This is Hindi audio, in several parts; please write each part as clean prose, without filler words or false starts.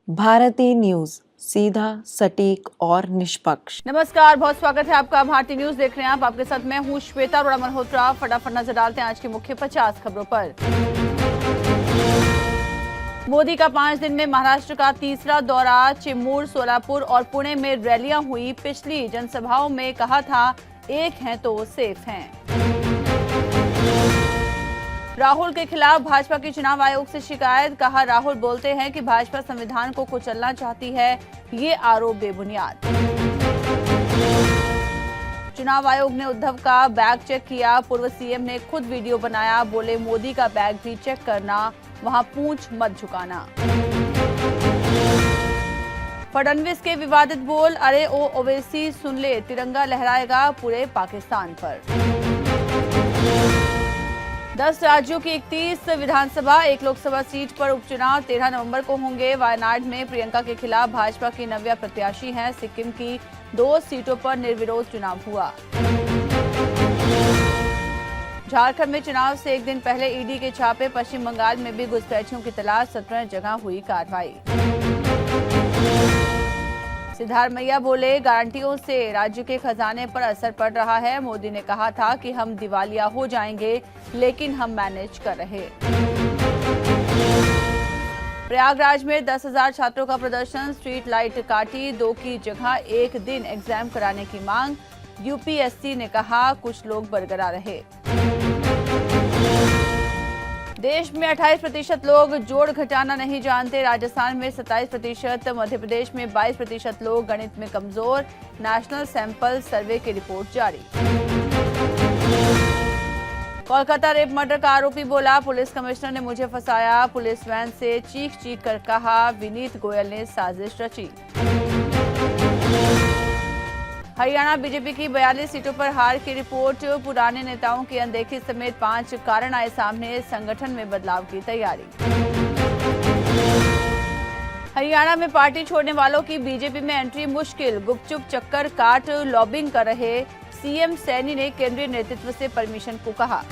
भारती न्यूज, सीधा, सटीक और निष्पक्ष। नमस्कार, बहुत स्वागत है आपका। भारती न्यूज देख रहे हैं आप। आपके साथ मैं हूं श्वेता अरोड़ा मल्होत्रा। फटाफट नजर डालते हैं आज की मुख्य 50 खबरों पर। मोदी का 5 दिन में महाराष्ट्र का तीसरा दौरा। चिमूर, सोलापुर और पुणे में रैलियां हुई। पिछली जनसभाओं में कहा था एक हैं तो सेफ हैं। राहुल के खिलाफ भाजपा की चुनाव आयोग से शिकायत। कहा, राहुल बोलते हैं कि भाजपा संविधान को कुचलना चाहती है। ये आरोप बेबुनियाद। चुनाव आयोग ने उद्धव का बैग चेक किया। पूर्व सीएम ने खुद वीडियो बनाया। बोले, मोदी का बैग भी चेक करना, वहां पूंछ मत झुकाना। फडणवीस के विवादित बोल। अरे ओ ओवैसी सुन ले, तिरंगा लहराएगा पूरे पाकिस्तान पर। 10 राज्यों की 31 विधानसभा, 1 लोकसभा सीट पर उपचुनाव 13 नवंबर को होंगे। वायनाड में प्रियंका के खिलाफ भाजपा की नव्या प्रत्याशी हैं। सिक्किम की 2 सीटों पर निर्विरोध चुनाव हुआ। झारखंड में चुनाव से एक दिन पहले ईडी के छापे। पश्चिम बंगाल में भी घुसपैठियों की तलाश। 17 जगह हुई कार्रवाई। सिद्धारमैया बोले, गारंटियों से राज्य के खजाने पर असर पड़ रहा है। मोदी ने कहा था कि हम दिवालिया हो जाएंगे, लेकिन हम मैनेज कर रहे। प्रयागराज में 10,000 छात्रों का प्रदर्शन। स्ट्रीट लाइट काटी। 2 की जगह 1 दिन एग्जाम कराने की मांग। यूपीएससी ने कहा, कुछ लोग बरकरार रहे। देश में 28% लोग जोड़ घटाना नहीं जानते। राजस्थान में 27%, मध्य प्रदेश में 22% लोग गणित में कमजोर। नेशनल सैंपल सर्वे की रिपोर्ट जारी। कोलकाता रेप मर्डर का आरोपी बोला, पुलिस कमिश्नर ने मुझे फंसाया। पुलिस वैन से चीख चीख कर कहा, विनीत गोयल ने साजिश रची। हरियाणा बीजेपी की 42 सीटों पर हार की रिपोर्ट। पुराने नेताओं की अनदेखी समेत 5 कारण आए सामने। संगठन में बदलाव की तैयारी। हरियाणा में पार्टी छोड़ने वालों की बीजेपी में एंट्री मुश्किल। गुपचुप चक्कर काट लॉबिंग कर रहे सीएम सैनी ने केंद्रीय नेतृत्व से परमिशन को कहा।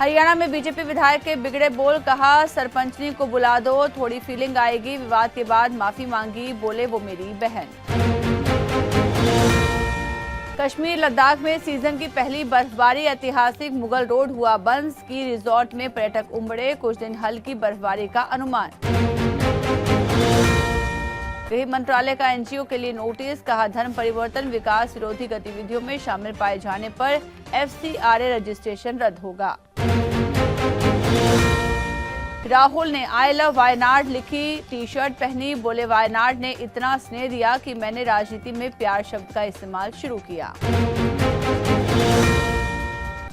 हरियाणा में बीजेपी विधायक के बिगड़े बोल। कहा, सरपंचनी को बुला दो, थोड़ी फीलिंग आएगी। विवाद के बाद माफी मांगी। बोले, वो मेरी बहन। कश्मीर लद्दाख में सीजन की पहली बर्फबारी। ऐतिहासिक मुगल रोड हुआ बंद। स्की रिजॉर्ट में पर्यटक उमड़े। कुछ दिन हल्की बर्फबारी का अनुमान। गृह मंत्रालय का एनजीओ के लिए नोटिस। कहा, धर्म परिवर्तन विकास विरोधी गतिविधियों में शामिल पाए जाने पर एफसीआरए रजिस्ट्रेशन रद्द होगा। राहुल ने आई लव वायनाड लिखी टी-शर्ट पहनी। बोले, वायनाड ने इतना स्नेह दिया कि मैंने राजनीति में प्यार शब्द का इस्तेमाल शुरू किया।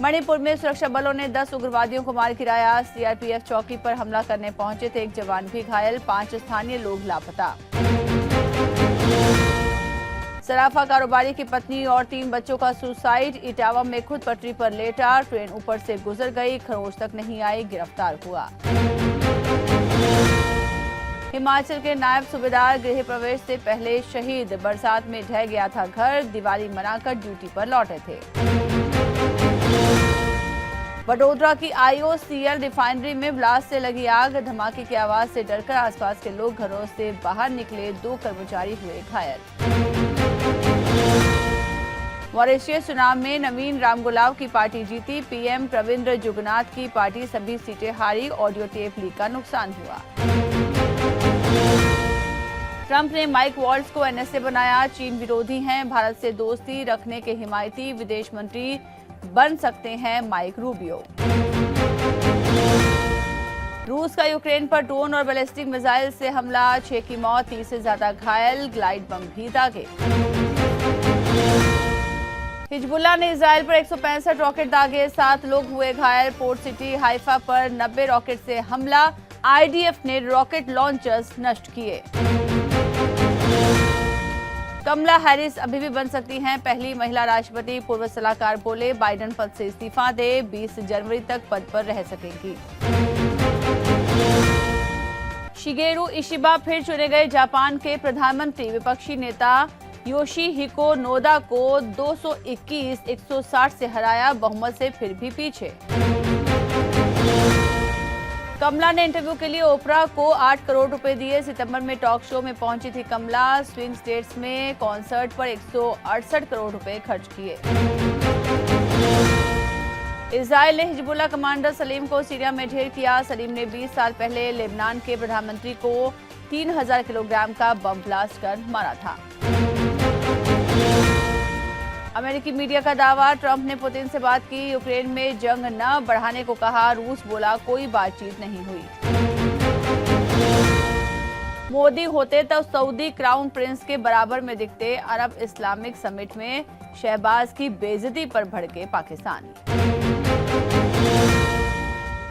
मणिपुर में सुरक्षा बलों ने 10 उग्रवादियों को मार गिराया। सीआरपीएफ चौकी पर हमला करने पहुंचे थे। 1 जवान भी घायल। 5 स्थानीय लोग लापता। सराफा कारोबारी की पत्नी और 3 बच्चों का सुसाइड। इटावा में खुद पटरी पर लेटा। ट्रेन ऊपर से गुजर गई। खरोंच तक नहीं आई। गिरफ्तार हुआ। हिमाचल के नायब सूबेदार गृह प्रवेश से पहले शहीद। बरसात में ढह गया था घर। दिवाली मनाकर ड्यूटी पर लौटे थे। वडोदरा की आईओसीएल रिफाइनरी में ब्लास्ट से लगी आग। धमाके की आवाज से डरकर आसपास के लोग घरों से बाहर निकले। 2 कर्मचारी हुए घायल। मॉरिशस चुनाव में नवीन रामगुलाव की पार्टी जीती। पीएम प्रविंद्र जुगनाथ की पार्टी सभी सीटें हारी। ऑडियो टेप लीक का नुकसान हुआ। ट्रंप ने माइक वॉल्ट्ज को एनएसए बनाया। चीन विरोधी हैं, भारत से दोस्ती रखने के हिमायती। विदेश मंत्री बन सकते हैं माइक रूबियो। रूस का यूक्रेन पर ड्रोन और बैलिस्टिक मिसाइल से हमला। 6 की मौत, 30 से ज्यादा घायल। ग्लाइड बम भी दागे। हिजबुल्लाह ने इजराइल पर 165 रॉकेट दागे। 7 लोग हुए घायल। पोर्ट सिटी हाइफा पर 90 रॉकेट से हमला। आईडीएफ ने रॉकेट लॉन्चर्स नष्ट किए। कमला हैरिस अभी भी बन सकती हैं पहली महिला राष्ट्रपति। पूर्व सलाहकार बोले, बाइडेन पद से इस्तीफा दे। 20 जनवरी तक पद पर रह सकेंगी। शिगेरू इशिबा फिर चुने गए जापान के प्रधानमंत्री। विपक्षी नेता योशिहिको नोदा को 221-160 से हराया। बहुमत से फिर भी पीछे। कमला ने इंटरव्यू के लिए ओपरा को 8 करोड़ रुपए दिए। सितंबर में टॉक शो में पहुंची थी कमला। स्विंग स्टेट्स में कॉन्सर्ट पर 168 करोड़ रुपए खर्च किए। इजराइल ने हिजबुल्लाह कमांडर सलीम को सीरिया में ढेर किया। सलीम ने 20 साल पहले लेबनान के प्रधानमंत्री को 3000 किलोग्राम का बम ब्लास्ट कर मारा था। अमेरिकी मीडिया का दावा, ट्रंप ने पुतिन से बात की, यूक्रेन में जंग न बढ़ाने को कहा। रूस बोला कोई बातचीत नहीं हुई। मोदी होते तो सऊदी क्राउन प्रिंस के बराबर में दिखते। अरब इस्लामिक समिट में शहबाज की बेइज्जती पर भड़के पाकिस्तान।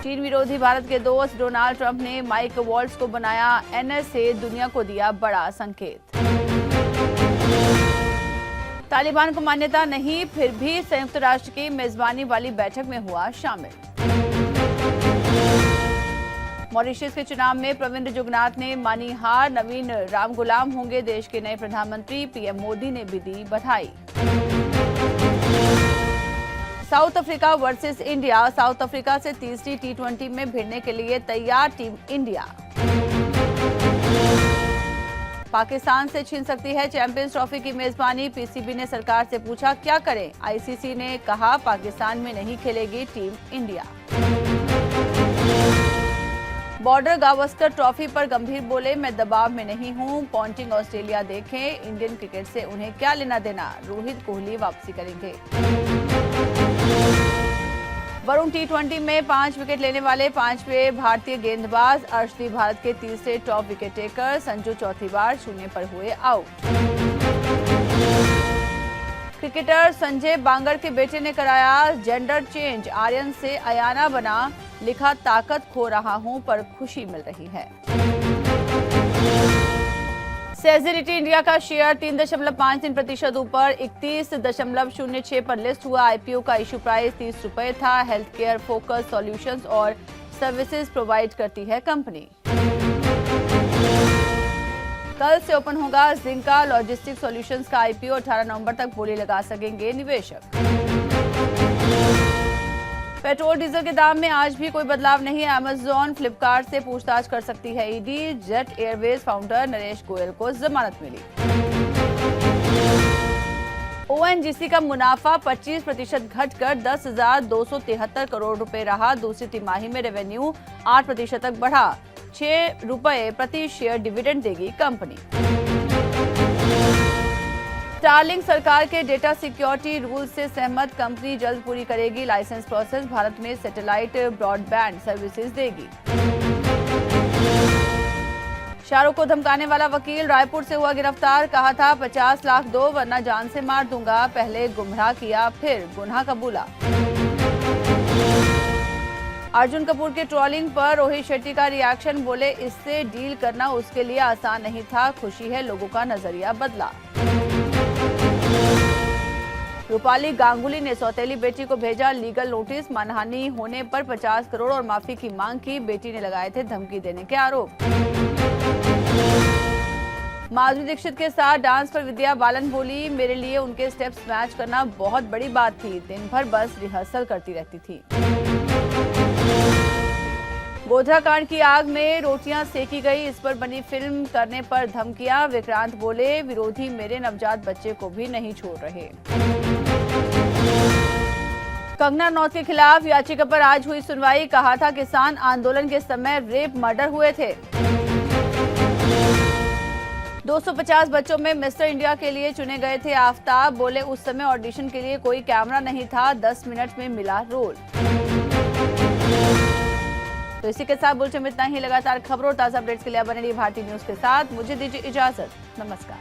चीन विरोधी भारत के दोस्त डोनाल्ड ट्रंप ने माइक वॉल्ट्ज को बनाया एनएसए, दुनिया को दिया बड़ा संकेत। तालिबान को मान्यता नहीं, फिर भी संयुक्त राष्ट्र की मेजबानी वाली बैठक में हुआ शामिल। मॉरिशस के चुनाव में प्रविंद जुगनाथ ने मानी हार। नवीन रामगुलाम होंगे देश के नए प्रधानमंत्री। पीएम मोदी ने भी दी बधाई। South Africa versus India. South Africa से तीसरी टी20 में भिड़ने के लिए तैयार टीम इंडिया। पाकिस्तान से छीन सकती है चैंपियंस ट्रॉफी की मेजबानी। पीसीबी ने सरकार से पूछा क्या करें। आईसीसी ने कहा पाकिस्तान में नहीं खेलेगी team India. Border Gavaskar trophy पर गंभीर बोले, मैं दबाव में नहीं हूं। पॉन्टिंग ऑस्ट्रेलिया देखें, इंडियन क्रिकेट से उन्हें क्या लेना देना। रोहित कोहली वापसी करेंगे। वरुण टी20 में 5 विकेट लेने वाले 5वें भारतीय गेंदबाज। अर्शदीप भारत के तीसरे टॉप विकेट टेकर। संजू चौथी बार 0 पर हुए आउट। क्रिकेटर संजय बांगर के बेटे ने कराया जेंडर चेंज। आर्यन से अयाना बना। लिखा ताकत खो रहा हूं पर खुशी मिल रही है। सेज़रिटी इंडिया का शेयर 3.53% ऊपर 31.06 पर लिस्ट हुआ। आईपीओ का इशू प्राइस 30 रुपए था। हेल्थ केयर फोकस सॉल्यूशंस और सर्विसेज प्रोवाइड करती है कंपनी। कल से ओपन होगा जिंका लॉजिस्टिक सॉल्यूशंस का आईपीओ। 18 नवंबर तक बोली लगा सकेंगे निवेशक। पेट्रोल डीजल के दाम में आज भी कोई बदलाव नहीं। अमेजॉन फ्लिपकार्ट से पूछताछ कर सकती है ED. Jet Airways founder Naresh Goyal को जमानत मिली। ओएनजीसी का मुनाफा 25% घटकर 10,273 करोड़ रुपए रहा। दूसरी तिमाही में रेवेन्यू 8% तक बढ़ा। 6 रुपए प्रति शेयर डिविडेंड देगी कंपनी। स्टारलिंक सरकार के डेटा सिक्योरिटी रूल से सहमत। कंपनी जल्द पूरी करेगी लाइसेंस प्रोसेस। भारत में सैटेलाइट ब्रॉडबैंड सर्विसेज देगी। शाहरुख को धमकाने वाला वकील रायपुर से हुआ गिरफ्तार। कहा था 50 लाख दो वरना जान से मार दूंगा। पहले गुमराह किया फिर गुनाह कबूला। अर्जुन कपूर के ट्रोलिंग पर रोहित शेट्टी का रिएक्शन। बोले इससे डील करना उसके लिए आसान नहीं था। खुशी है लोगों का नजरिया बदला। रूपाली गांगुली ने सौतेली बेटी को भेजा लीगल नोटिस। मानहानि होने पर 50 करोड़ और माफी की मांग की। बेटी ने लगाए थे धमकी देने के आरोप। माधुरी दीक्षित के साथ डांस पर विद्या बालन बोली, मेरे लिए उनके स्टेप्स मैच करना बहुत बड़ी बात थी। दिन भर बस रिहर्सल करती रहती थी। गोधरा कांड की आग में रोटियां सेकी गई। इस पर बनी फिल्म करने पर धमकियां। विक्रांत बोले विरोधी मेरे नवजात बच्चे को भी नहीं छोड़ रहे। कंगना रनौत के खिलाफ याचिका पर आज हुई सुनवाई। कहा था किसान आंदोलन के समय रेप मर्डर हुए थे। 250 बच्चों में मिस्टर इंडिया के लिए चुने गए थे आफ्ताब। बोले उस समय ऑडिशन के लिए कोई कैमरा नहीं था। 10 मिनट में मिला रोल। तो इसी के साथ बुलेटिन में इतना ही। लगातार खबरों और ताजा अपडेट्स के लिए बने रहिए भारतीय न्यूज के साथ। मुझे दीजिए इजाजत। नमस्कार।